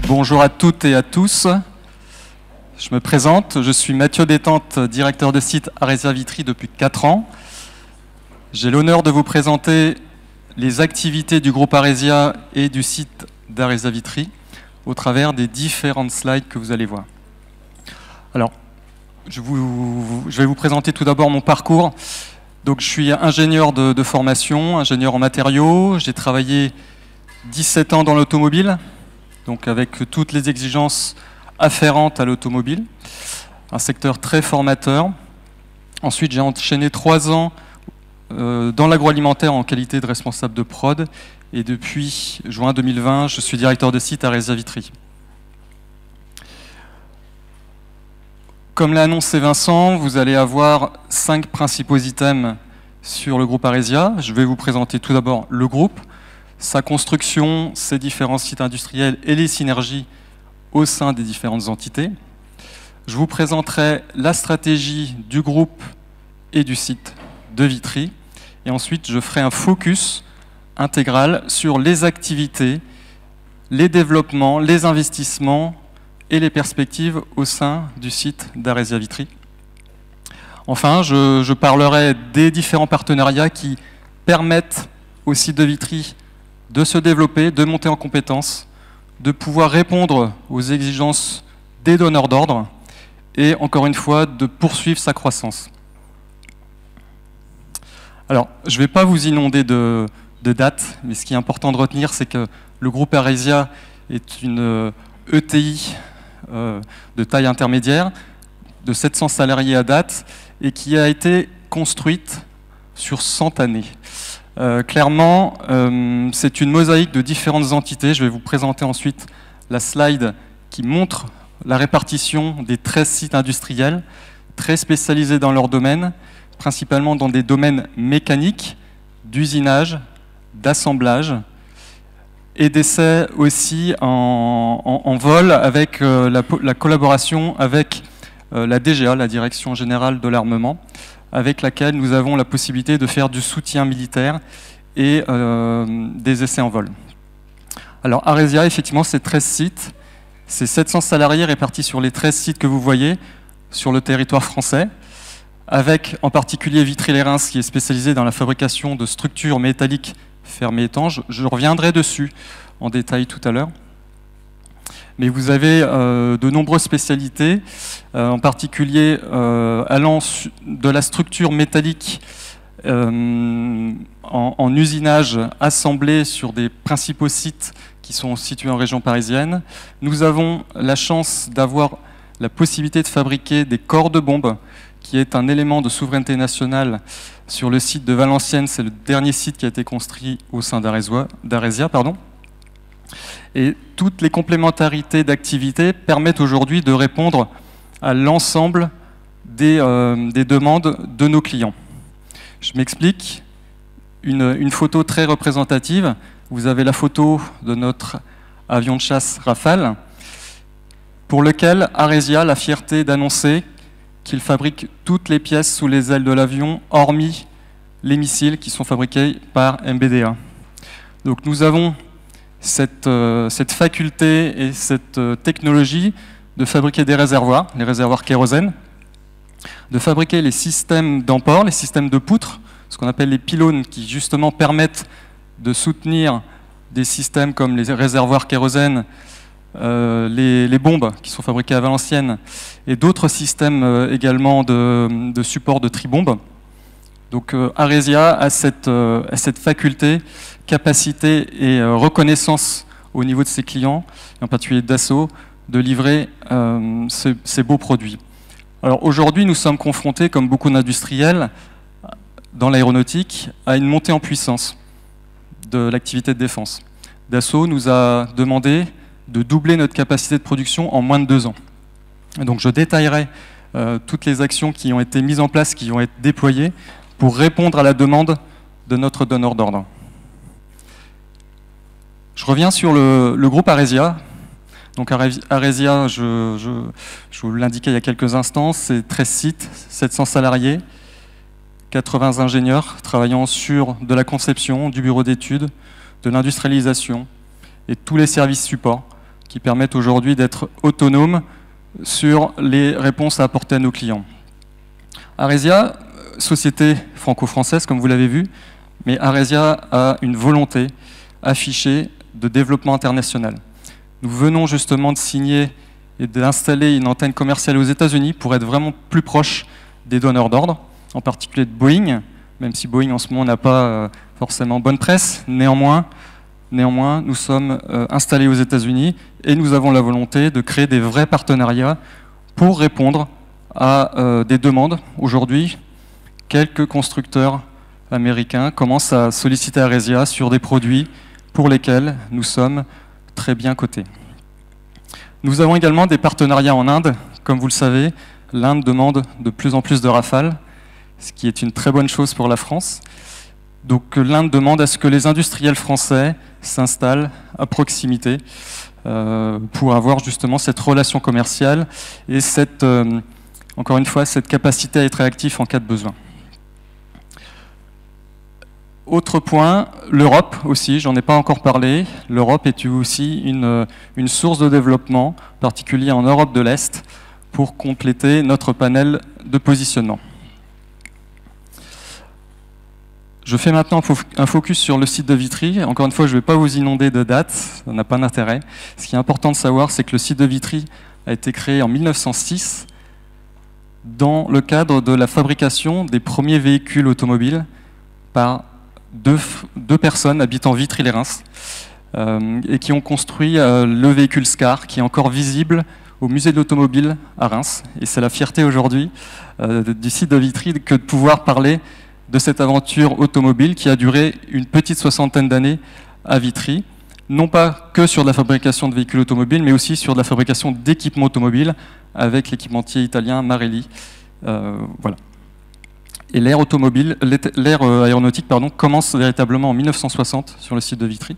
Bonjour à toutes et à tous. Je me présente, je suis Mathieu Détente, directeur de site Aresia Vitry depuis 4 ans. J'ai l'honneur de vous présenter les activités du groupe Aresia et du site d'Aresia Vitry au travers des différentes slides que vous allez voir. Alors, je vais vous présenter tout d'abord mon parcours. Donc, je suis ingénieur de formation, ingénieur en matériaux. J'ai travaillé 17 ans dans l'automobile, donc avec toutes les exigences afférentes à l'automobile. Un secteur très formateur. Ensuite, j'ai enchaîné 3 ans dans l'agroalimentaire en qualité de responsable de prod. Et depuis juin 2020, je suis directeur de site à Aresia Vitry. Comme l'a annoncé Vincent, vous allez avoir 5 principaux items sur le groupe Aresia. Je vais vous présenter tout d'abord le groupe, sa construction, ses différents sites industriels et les synergies au sein des différentes entités. Je vous présenterai la stratégie du groupe et du site de Vitry. Et ensuite, je ferai un focus intégral sur les activités, les développements, les investissements et les perspectives au sein du site d'Aresia Vitry. Enfin, je parlerai des différents partenariats qui permettent au site de Vitry de se développer, de monter en compétences, de pouvoir répondre aux exigences des donneurs d'ordre et, encore une fois, de poursuivre sa croissance. Alors, je ne vais pas vous inonder de dates, mais ce qui est important de retenir, c'est que le groupe Aresia est une ETI de taille intermédiaire, de 700 salariés à date, et qui a été construite sur 100 années. Clairement, c'est une mosaïque de différentes entités. Je vais vous présenter ensuite la slide qui montre la répartition des 13 sites industriels, très spécialisés dans leur domaine, principalement dans des domaines mécaniques, d'usinage, d'assemblage, et d'essais aussi en vol avec la collaboration avec la DGA, la Direction Générale de l'Armement, avec laquelle nous avons la possibilité de faire du soutien militaire et des essais en vol. Alors Aresia, effectivement, c'est 13 sites, c'est 700 salariés répartis sur les 13 sites que vous voyez sur le territoire français, avec en particulier Vitry-les-Reims qui est spécialisé dans la fabrication de structures métalliques fermées étanches. Je reviendrai dessus en détail tout à l'heure. Mais vous avez de nombreuses spécialités, en particulier allant de la structure métallique en usinage assemblée sur des principaux sites qui sont situés en région parisienne. Nous avons la chance d'avoir la possibilité de fabriquer des corps de bombes, qui est un élément de souveraineté nationale sur le site de Valenciennes. C'est le dernier site qui a été construit au sein d'Aresia. Et toutes les complémentarités d'activités permettent aujourd'hui de répondre à l'ensemble des demandes de nos clients. Je m'explique. Une photo très représentative. Vous avez la photo de notre avion de chasse Rafale, pour lequel Aresia a la fierté d'annoncer qu'il fabrique toutes les pièces sous les ailes de l'avion, hormis les missiles qui sont fabriqués par MBDA. Donc nous avons cette faculté et cette technologie de fabriquer des réservoirs, les réservoirs kérosène, de fabriquer les systèmes d'emport, les systèmes de poutres, ce qu'on appelle les pylônes, qui justement permettent de soutenir des systèmes comme les réservoirs kérosène, les bombes qui sont fabriquées à Valenciennes et d'autres systèmes également de support de tribombes. Donc Aresia a cette faculté, capacité et reconnaissance au niveau de ses clients, en particulier Dassault, de livrer ces beaux produits. Alors aujourd'hui, nous sommes confrontés, comme beaucoup d'industriels dans l'aéronautique, à une montée en puissance de l'activité de défense. Dassault nous a demandé de doubler notre capacité de production en moins de 2 ans. Donc je détaillerai toutes les actions qui ont été mises en place, qui ont été déployées pour répondre à la demande de notre donneur d'ordre. Je reviens sur le groupe Aresia. Donc Aresia, je vous l'indiquais il y a quelques instants, c'est 13 sites, 700 salariés, 80 ingénieurs travaillant sur de la conception, du bureau d'études, de l'industrialisation et tous les services supports, qui permettent aujourd'hui d'être autonomes sur les réponses à apporter à nos clients. Aresia, société franco-française, comme vous l'avez vu, mais Aresia a une volonté affichée de développement international. Nous venons justement de signer et d'installer une antenne commerciale aux États-Unis pour être vraiment plus proche des donneurs d'ordre, en particulier de Boeing, même si Boeing en ce moment n'a pas forcément bonne presse. Néanmoins, nous sommes installés aux États-Unis et nous avons la volonté de créer des vrais partenariats pour répondre à des demandes. Aujourd'hui, quelques constructeurs américains commencent à solliciter Aresia sur des produits pour lesquels nous sommes très bien cotés. Nous avons également des partenariats en Inde. Comme vous le savez, l'Inde demande de plus en plus de Rafale, ce qui est une très bonne chose pour la France. Donc l'Inde demande à ce que les industriels français s'installent à proximité pour avoir justement cette relation commerciale et cette, encore une fois, cette capacité à être réactif en cas de besoin. Autre point, l'Europe aussi, j'en ai pas encore parlé. L'Europe est aussi une source de développement, en particulier en Europe de l'Est, pour compléter notre panel de positionnement. Je fais maintenant un focus sur le site de Vitry. Encore une fois, je ne vais pas vous inonder de dates, ça n'a pas d'intérêt. Ce qui est important de savoir, c'est que le site de Vitry a été créé en 1906 dans le cadre de la fabrication des premiers véhicules automobiles par deux personnes habitant Vitry-les-Reims et qui ont construit le véhicule Scar, qui est encore visible au musée de l'automobile à Reims. Et c'est la fierté aujourd'hui du site de Vitry que de pouvoir parler de cette aventure automobile qui a duré une petite soixantaine d'années à Vitry, non pas que sur de la fabrication de véhicules automobiles, mais aussi sur de la fabrication d'équipements automobiles avec l'équipementier italien Marelli. Voilà. Et l'ère aéronautique commence véritablement en 1960 sur le site de Vitry,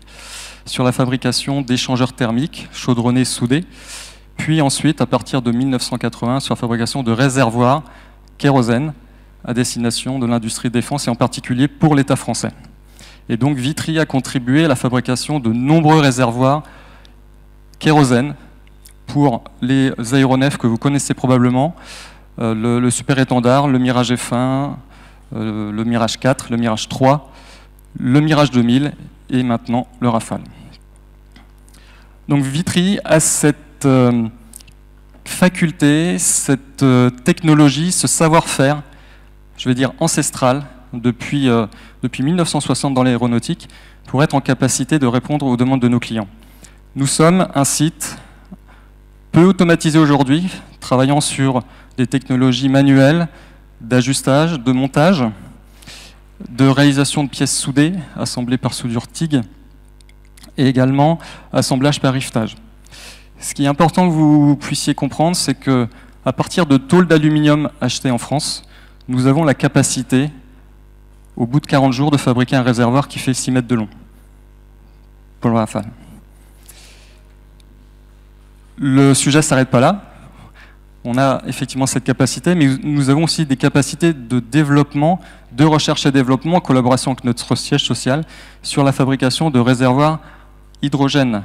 sur la fabrication d'échangeurs thermiques chaudronnés soudés, puis ensuite, à partir de 1980, sur la fabrication de réservoirs kérosène à destination de l'industrie de défense et en particulier pour l'État français. Et donc Vitry a contribué à la fabrication de nombreux réservoirs kérosène pour les aéronefs que vous connaissez probablement, le Super Étendard, le Mirage F1, le Mirage 4, le Mirage 3, le Mirage 2000 et maintenant le Rafale. Donc Vitry a cette faculté, cette technologie, ce savoir-faire, je vais dire ancestral, depuis 1960 dans l'aéronautique, pour être en capacité de répondre aux demandes de nos clients. Nous sommes un site peu automatisé aujourd'hui, travaillant sur des technologies manuelles, d'ajustage, de montage, de réalisation de pièces soudées, assemblées par soudure TIG, et également assemblage par rivetage. Ce qui est important que vous puissiez comprendre, c'est qu'à partir de tôles d'aluminium achetées en France, nous avons la capacité, au bout de 40 jours, de fabriquer un réservoir qui fait 6 mètres de long pour le Rafale. Le sujet ne s'arrête pas là. On a effectivement cette capacité, mais nous avons aussi des capacités de développement, de recherche et développement, en collaboration avec notre siège social, sur la fabrication de réservoirs hydrogène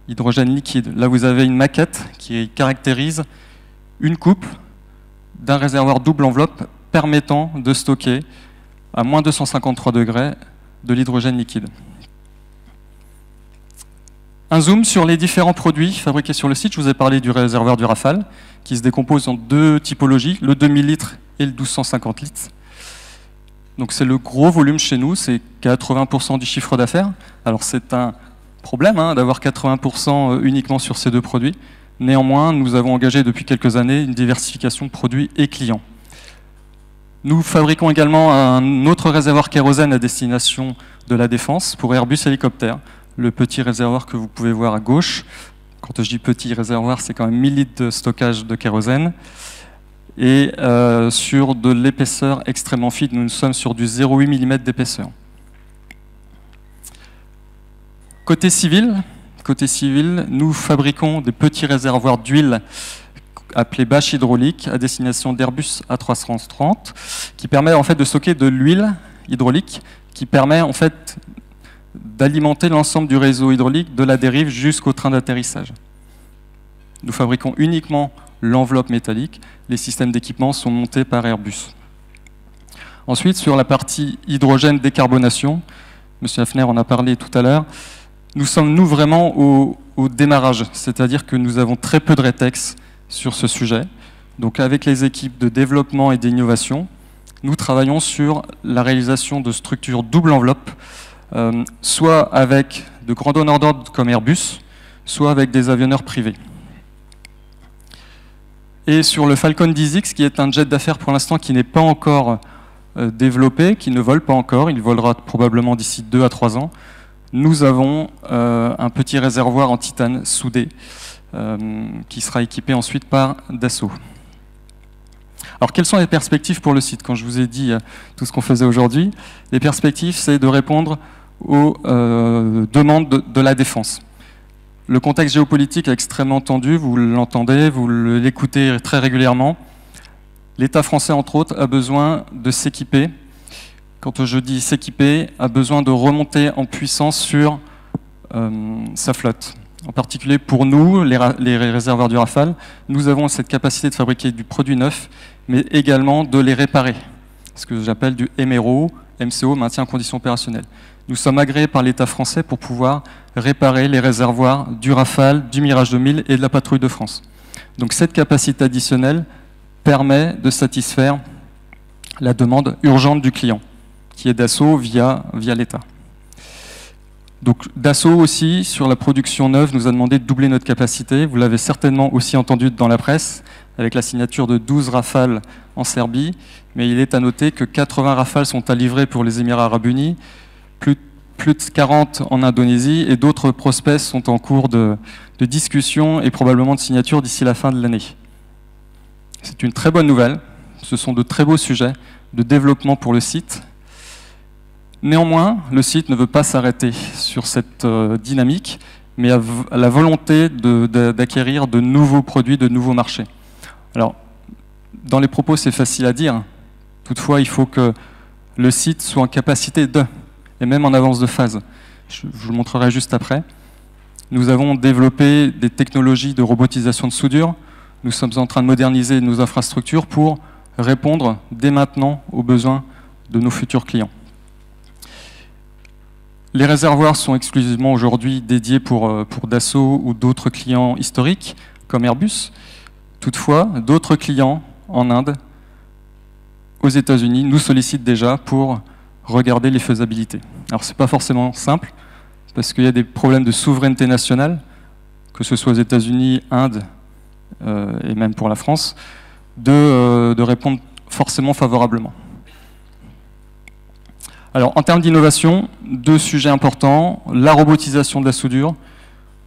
liquide. Là, vous avez une maquette qui caractérise une coupe d'un réservoir double enveloppe permettant de stocker à moins 253 degrés de l'hydrogène liquide. Un zoom sur les différents produits fabriqués sur le site. Je vous ai parlé du réservoir du Rafale, qui se décompose en deux typologies, le 2000 litres et le 1250 litres. Donc c'est le gros volume chez nous, c'est 80% du chiffre d'affaires. Alors c'est un problème d'avoir 80% uniquement sur ces deux produits. Néanmoins, nous avons engagé depuis quelques années une diversification de produits et clients. Nous fabriquons également un autre réservoir kérosène à destination de la défense pour Airbus Hélicoptère, le petit réservoir que vous pouvez voir à gauche. Quand je dis petit réservoir, c'est quand même 1000 litres de stockage de kérosène. Et sur de l'épaisseur extrêmement fine, nous sommes sur du 0,8 mm d'épaisseur. Côté civil, nous fabriquons des petits réservoirs d'huile appelés bâches hydrauliques à destination d'Airbus A330, qui permet en fait de stocker de l'huile hydraulique, qui permet en fait d'alimenter l'ensemble du réseau hydraulique de la dérive jusqu'au train d'atterrissage. Nous fabriquons uniquement l'enveloppe métallique. Les systèmes d'équipement sont montés par Airbus. Ensuite, sur la partie hydrogène décarbonation, M. Hafner en a parlé tout à l'heure, nous sommes, nous, vraiment au démarrage, c'est-à-dire que nous avons très peu de rétex sur ce sujet. Donc, avec les équipes de développement et d'innovation, nous travaillons sur la réalisation de structures double enveloppe, soit avec de grands donneurs d'ordre comme Airbus, soit avec des avionneurs privés. Et sur le Falcon 10X, qui est un jet d'affaires pour l'instant qui n'est pas encore développé, qui ne vole pas encore, il volera probablement d'ici 2 à 3 ans, nous avons un petit réservoir en titane soudé qui sera équipé ensuite par Dassault. Alors, quelles sont les perspectives pour le site? Quand je vous ai dit tout ce qu'on faisait aujourd'hui, les perspectives, c'est de répondre aux demandes de la défense. Le contexte géopolitique est extrêmement tendu, vous l'entendez, vous l'écoutez très régulièrement. L'État français, entre autres, a besoin de s'équiper. Quand je dis s'équiper, a besoin de remonter en puissance sur sa flotte. En particulier pour nous, les réservoirs du Rafale, nous avons cette capacité de fabriquer du produit neuf, mais également de les réparer. Ce que j'appelle du MRO, MCO, maintien en condition opérationnelle. Nous sommes agréés par l'État français pour pouvoir réparer les réservoirs du Rafale, du Mirage 2000 et de la Patrouille de France. Donc cette capacité additionnelle permet de satisfaire la demande urgente du client, qui est Dassault via l'État. Donc Dassault aussi, sur la production neuve, nous a demandé de doubler notre capacité. Vous l'avez certainement aussi entendu dans la presse, avec la signature de 12 Rafales en Serbie. Mais il est à noter que 80 Rafales sont à livrer pour les Émirats arabes unis, plus de 40 en Indonésie, et d'autres prospects sont en cours de discussion et probablement de signature d'ici la fin de l'année. C'est une très bonne nouvelle. Ce sont de très beaux sujets de développement pour le site. Néanmoins, le site ne veut pas s'arrêter sur cette dynamique, mais a la volonté d'acquérir de nouveaux produits, de nouveaux marchés. Alors, dans les propos, c'est facile à dire. Toutefois, il faut que le site soit en capacité et même en avance de phase. Je vous le montrerai juste après. Nous avons développé des technologies de robotisation de soudure. Nous sommes en train de moderniser nos infrastructures pour répondre dès maintenant aux besoins de nos futurs clients. Les réservoirs sont exclusivement aujourd'hui dédiés pour Dassault ou d'autres clients historiques, comme Airbus. Toutefois, d'autres clients en Inde, aux États-Unis, nous sollicitent déjà pour regarder les faisabilités. Alors, ce n'est pas forcément simple, parce qu'il y a des problèmes de souveraineté nationale, que ce soit aux États-Unis, Inde, et même pour la France, de répondre forcément favorablement. Alors, en termes d'innovation, 2 sujets importants. La robotisation de la soudure,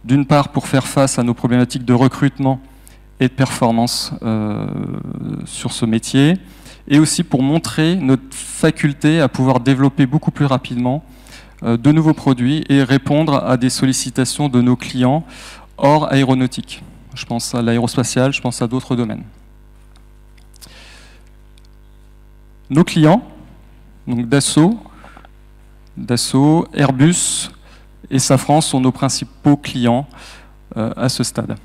d'une part pour faire face à nos problématiques de recrutement et de performance sur ce métier, et aussi pour montrer notre faculté à pouvoir développer beaucoup plus rapidement de nouveaux produits et répondre à des sollicitations de nos clients hors aéronautique. Je pense à l'aérospatial, je pense à d'autres domaines. Nos clients, donc Dassault, Airbus et Safran sont nos principaux clients à ce stade.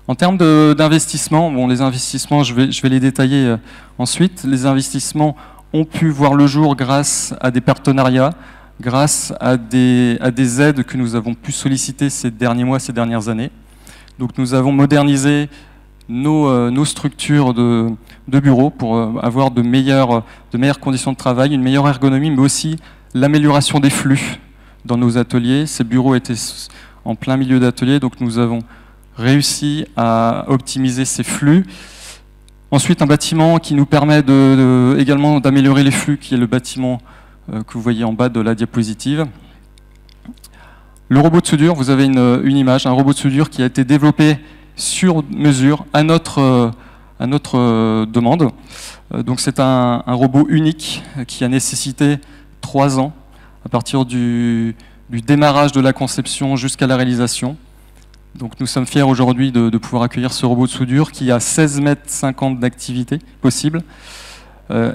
En termes d'investissement, bon, les investissements, je vais les détailler ensuite. Les investissements ont pu voir le jour grâce à des partenariats, grâce à des aides que nous avons pu solliciter ces derniers mois, ces dernières années. Donc nous avons modernisé nos structures de bureaux pour avoir de meilleures conditions de travail, une meilleure ergonomie, mais aussi l'amélioration des flux dans nos ateliers. Ces bureaux étaient en plein milieu d'ateliers, donc nous avons réussi à optimiser ces flux. Ensuite, un bâtiment qui nous permet également d'améliorer les flux, qui est le bâtiment que vous voyez en bas de la diapositive. Le robot de soudure, vous avez une image, un robot de soudure qui a été développé sur mesure à notre demande. Donc c'est un robot unique qui a nécessité 3 ans à partir du démarrage de la conception jusqu'à la réalisation. Donc nous sommes fiers aujourd'hui de pouvoir accueillir ce robot de soudure qui a 16,50 m d'activité possible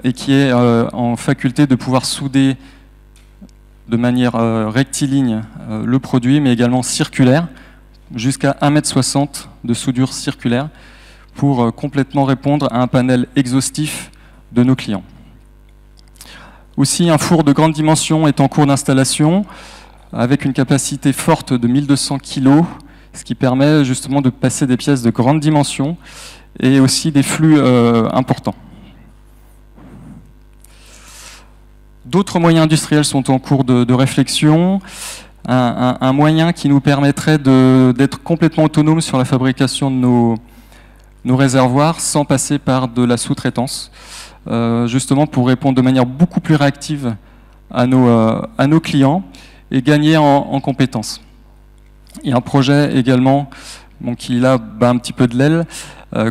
et qui est en faculté de pouvoir souder de manière rectiligne le produit, mais également circulaire, jusqu'à 1,60 m de soudure circulaire, pour complètement répondre à un panel exhaustif de nos clients. Aussi, un four de grande dimension est en cours d'installation, avec une capacité forte de 1200 kg, ce qui permet justement de passer des pièces de grande dimension et aussi des flux importants. D'autres moyens industriels sont en cours de réflexion. Un moyen qui nous permettrait d'être complètement autonome sur la fabrication de nos réservoirs sans passer par de la sous-traitance, justement pour répondre de manière beaucoup plus réactive à nos clients et gagner en compétences. Il y a un projet également qui là bat un petit peu de l'aile,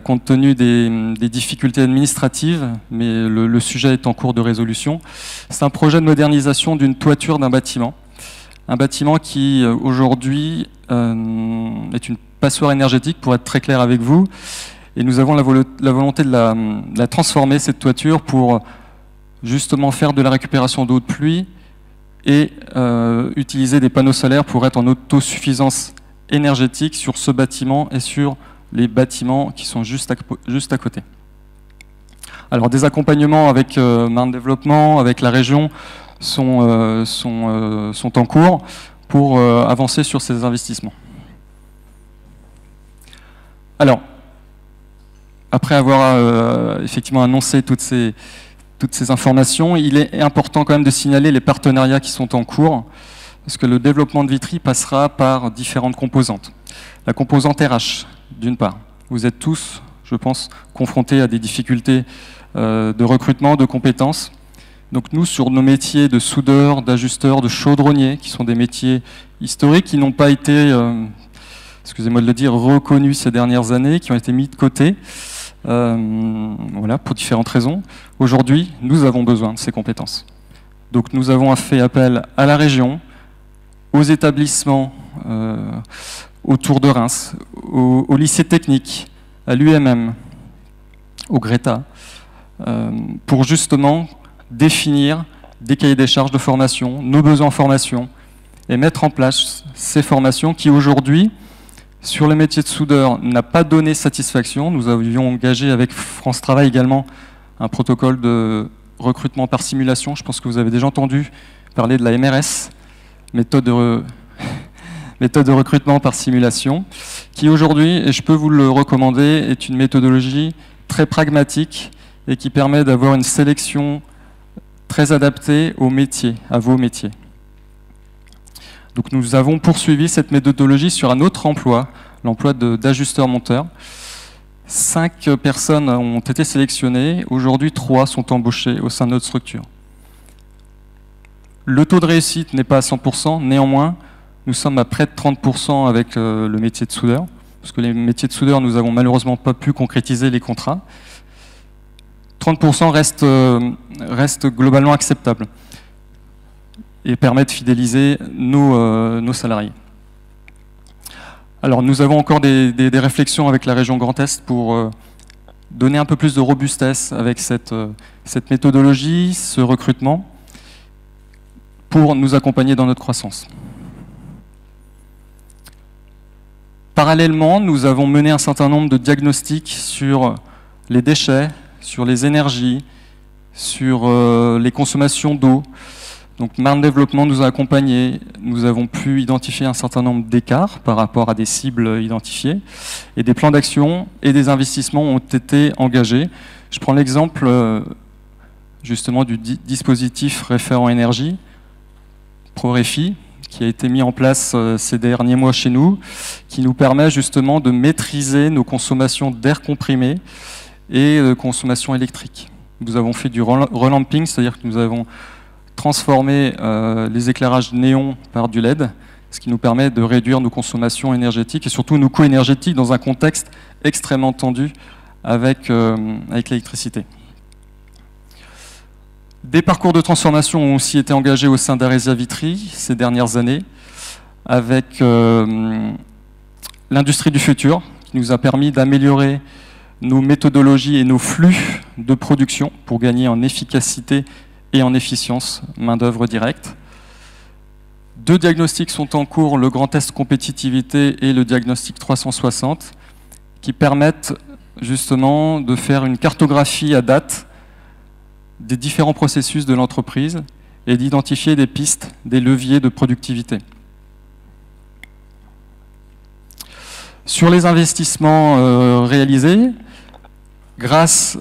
compte tenu des difficultés administratives, mais le sujet est en cours de résolution. C'est un projet de modernisation d'une toiture d'un bâtiment. Un bâtiment qui, aujourd'hui, est une passoire énergétique, pour être très clair avec vous. Et nous avons la volonté de la transformer, cette toiture, pour justement faire de la récupération d'eau de pluie et utiliser des panneaux solaires pour être en autosuffisance énergétique sur ce bâtiment et sur les bâtiments qui sont juste à côté. Alors des accompagnements avec Marne Développement, avec la région, sont en cours pour avancer sur ces investissements. Alors, après avoir effectivement annoncé toutes ces informations, il est important quand même de signaler les partenariats qui sont en cours, parce que le développement de Vitry passera par différentes composantes. La composante RH, d'une part. Vous êtes tous, je pense, confrontés à des difficultés de recrutement, de compétences. Donc nous, sur nos métiers de soudeur, d'ajusteur, de chaudronnier, qui sont des métiers historiques, qui n'ont pas été, excusez-moi de le dire, reconnus ces dernières années, qui ont été mis de côté, voilà, pour différentes raisons. Aujourd'hui, nous avons besoin de ces compétences. Donc nous avons fait appel à la région, aux établissements autour de Reims, au lycée technique, à l'UMM, au Greta, pour justement définir des cahiers des charges de formation, nos besoins en formation, et mettre en place ces formations qui aujourd'hui, sur le métier de soudeur, n'a pas donné satisfaction. Nous avions engagé avec France Travail également un protocole de recrutement par simulation. Je pense que vous avez déjà entendu parler de la MRS, méthode de recrutement par simulation, qui aujourd'hui, et je peux vous le recommander, est une méthodologie très pragmatique et qui permet d'avoir une sélection très adaptée aux métiers, à vos métiers. Donc nous avons poursuivi cette méthodologie sur un autre emploi, l'emploi d'ajusteur-monteur. 5 personnes ont été sélectionnées, aujourd'hui 3 sont embauchées au sein de notre structure. Le taux de réussite n'est pas à 100%, néanmoins, nous sommes à près de 30% avec le métier de soudeur, parce que les métiers de soudeur, nous n'avons malheureusement pas pu concrétiser les contrats. 30% reste globalement acceptable et permet de fidéliser nos salariés. Alors nous avons encore des réflexions avec la région Grand Est pour donner un peu plus de robustesse avec cette méthodologie, ce recrutement, pour nous accompagner dans notre croissance. Parallèlement, nous avons mené un certain nombre de diagnostics sur les déchets, sur les énergies, sur les consommations d'eau. Donc Marne Développement nous a accompagnés, nous avons pu identifier un certain nombre d'écarts par rapport à des cibles identifiées, et des plans d'action et des investissements ont été engagés. Je prends l'exemple justement du dispositif référent énergie, ProRéfi, qui a été mis en place ces derniers mois chez nous, qui nous permet justement de maîtriser nos consommations d'air comprimé et de consommation électrique. Nous avons fait du relamping, c'est-à-dire que nous avons transformé les éclairages néons par du LED, ce qui nous permet de réduire nos consommations énergétiques et surtout nos coûts énergétiques dans un contexte extrêmement tendu avec l'électricité. Des parcours de transformation ont aussi été engagés au sein d'Aresia Vitry ces dernières années, avec l'industrie du futur, qui nous a permis d'améliorer nos méthodologies et nos flux de production pour gagner en efficacité et en efficience, main-d'œuvre directe. 2 diagnostics sont en cours, le grand test compétitivité et le diagnostic 360, qui permettent justement de faire une cartographie à date des différents processus de l'entreprise et d'identifier des pistes, des leviers de productivité. Sur les investissements réalisés, grâce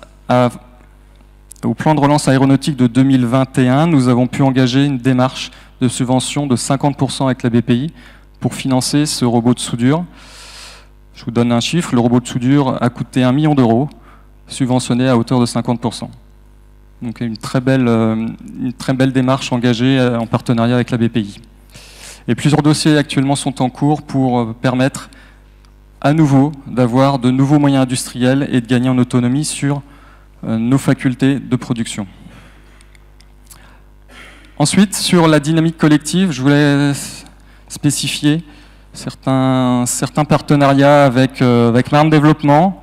au plan de relance aéronautique de 2021, nous avons pu engager une démarche de subvention de 50% avec la BPI pour financer ce robot de soudure. Je vous donne un chiffre, le robot de soudure a coûté 1 million d'euros, subventionné à hauteur de 50%. Donc une très belle démarche engagée en partenariat avec la BPI. Et plusieurs dossiers actuellement sont en cours pour permettre à nouveau d'avoir de nouveaux moyens industriels et de gagner en autonomie sur nos facultés de production. Ensuite, sur la dynamique collective, je voulais spécifier certains partenariats avec Marne Développement,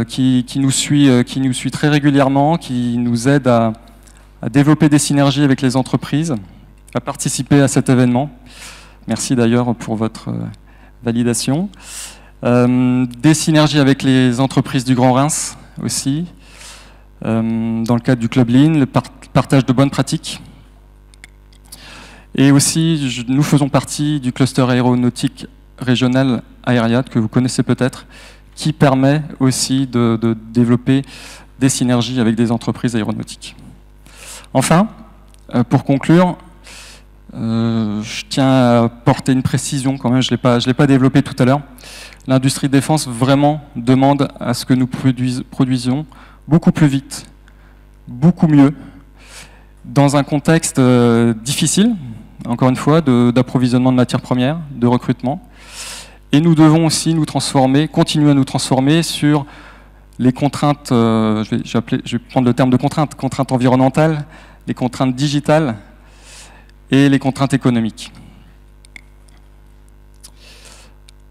qui nous suit très régulièrement, qui nous aide à développer des synergies avec les entreprises, à participer à cet événement. Merci d'ailleurs pour votre validation. Des synergies avec les entreprises du Grand Reims aussi, dans le cadre du Club Lean, le partage de bonnes pratiques. Et aussi, nous faisons partie du cluster aéronautique régional Aériade, que vous connaissez peut-être, qui permet aussi de développer des synergies avec des entreprises aéronautiques. Enfin, pour conclure, je tiens à porter une précision quand même, je ne l'ai pas développé tout à l'heure. L'industrie de défense vraiment demande à ce que nous produisions beaucoup plus vite, beaucoup mieux, dans un contexte difficile, encore une fois, d'approvisionnement de matières premières, de recrutement. Et nous devons aussi nous transformer, continuer à nous transformer sur les contraintes, je vais prendre le terme de contraintes environnementales, les contraintes digitales et les contraintes économiques.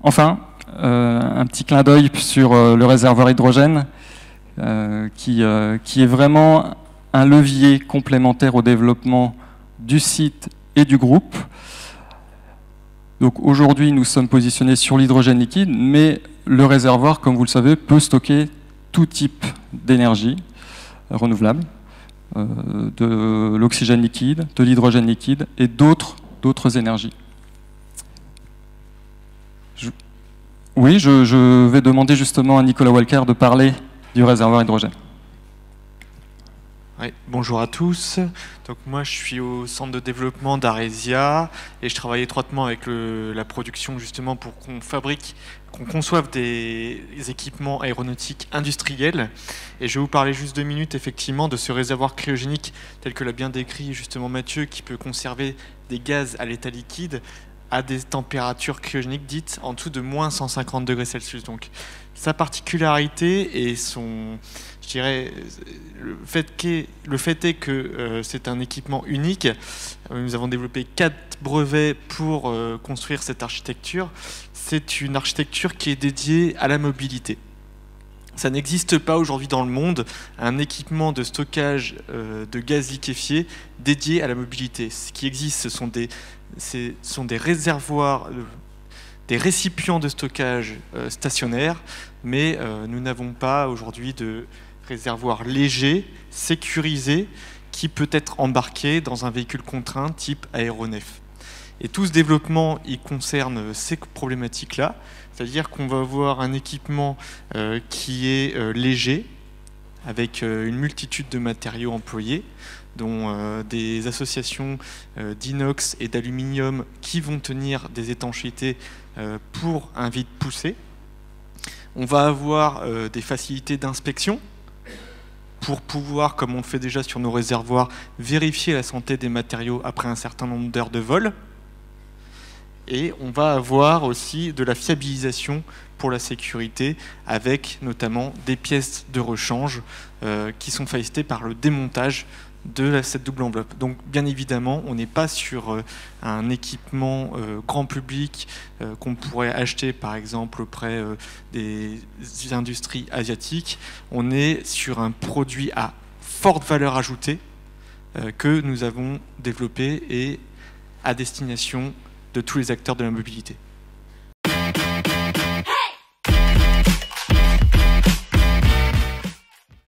Enfin, un petit clin d'œil sur le réservoir hydrogène, qui est vraiment un levier complémentaire au développement du site et du groupe. Donc aujourd'hui, nous sommes positionnés sur l'hydrogène liquide, mais le réservoir, comme vous le savez, peut stocker tout type d'énergie renouvelable, de l'oxygène liquide, de l'hydrogène liquide et d'autres énergies. Oui, je vais demander justement à Nicolas Walker de parler du réservoir hydrogène. Oui, bonjour à tous. Donc moi je suis au centre de développement d'Aresia et je travaille étroitement avec la production justement pour qu'on conçoive des équipements aéronautiques industriels. Et je vais vous parler juste 2 minutes effectivement de ce réservoir cryogénique tel que l'a bien décrit justement Mathieu, qui peut conserver des gaz à l'état liquide à des températures cryogéniques dites en dessous de moins 150 degrés Celsius. Donc sa particularité et je dirais, le fait est que c'est un équipement unique. Nous avons développé 4 brevets pour construire cette architecture. C'est une architecture qui est dédiée à la mobilité. Ça n'existe pas aujourd'hui dans le monde un équipement de stockage de gaz liquéfié dédié à la mobilité. Ce qui existe, ce sont des réservoirs, des récipients de stockage stationnaires, mais nous n'avons pas aujourd'hui de réservoir léger, sécurisé, qui peut être embarqué dans un véhicule contraint type aéronef. Et tout ce développement, il concerne ces problématiques-là, c'est-à-dire qu'on va avoir un équipement qui est léger, avec une multitude de matériaux employés, dont des associations d'inox et d'aluminium qui vont tenir des étanchéités pour un vide poussé. On va avoir des facilités d'inspection pour pouvoir, comme on le fait déjà sur nos réservoirs, vérifier la santé des matériaux après un certain nombre d'heures de vol. Et on va avoir aussi de la fiabilisation pour la sécurité, avec notamment des pièces de rechange qui sont facilitées par le démontage de cette double enveloppe. Donc bien évidemment, on n'est pas sur un équipement grand public qu'on pourrait acheter par exemple auprès des industries asiatiques. On est sur un produit à forte valeur ajoutée que nous avons développé et à destination de tous les acteurs de la mobilité.